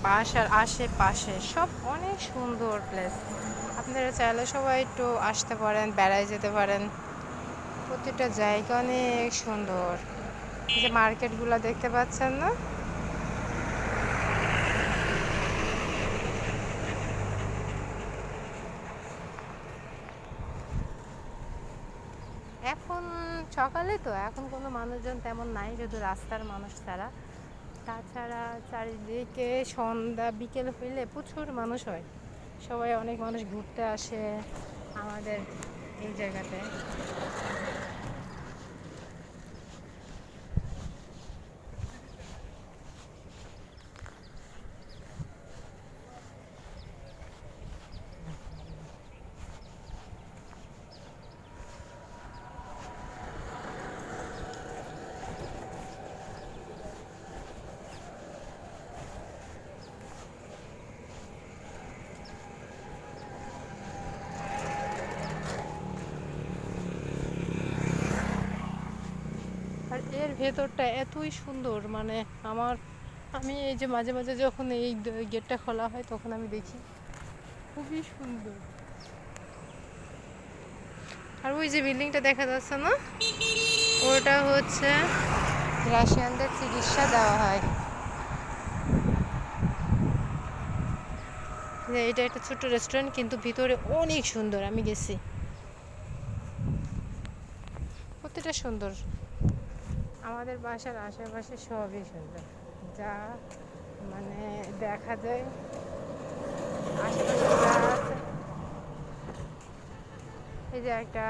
বাসার আশেপাশে সব অনেক সুন্দর প্লেস। আপনারা চাইলে সবাই একটু আসতে পারেন, বেড়ায় যেতে পারেন। প্রতিটা জায়গা অনেক সুন্দর। এই যে মার্কেটগুলো দেখতে পাচ্ছেন না? এখন সকালে তো এখন কোনো মানুষজন তেমন নাই, শুধু রাস্তার মানুষ ছাড়া। তাছাড়া চারিদিকে সন্ধ্যা বিকেল হইলে প্রচুর মানুষ হয়। সবাই অনেক মানুষ ঘুরতে আসে আমাদের এই জায়গাতে। আর এর ভেতরটা এতই সুন্দর, মানে আমার আমি এই যে মাঝে মাঝে যখন এই গেটটা খোলা হয় তখন আমি দেখি খুবই সুন্দর। আর ওই যে বিল্ডিংটা দেখা যাচ্ছে না, ওটা হচ্ছে রাশিয়ানদের চিকিৎসা দেওয়া হয়। যে এটা একটা ছোট্ট রেস্টুরেন্ট, কিন্তু ভিতরে অনেক সুন্দর, আমি গেছি। প্রতিটা সুন্দর। আমাদের বাসার আশেপাশে সবই সুন্দর, যা মানে দেখা যায় আশেপাশে যা আছে। এই যে একটা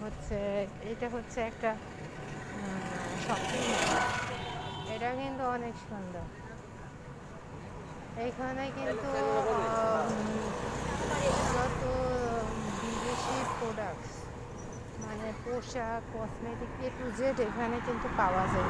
হচ্ছে, এটা হচ্ছে একটা শপিং মল। এটা কিন্তু অনেক সুন্দর। এইখানে কিন্তু যত বিদেশি প্রোডাক্টস, মানে পোশাক, কসমেটিক, A to Z এখানে কিন্তু পাওয়া যায়।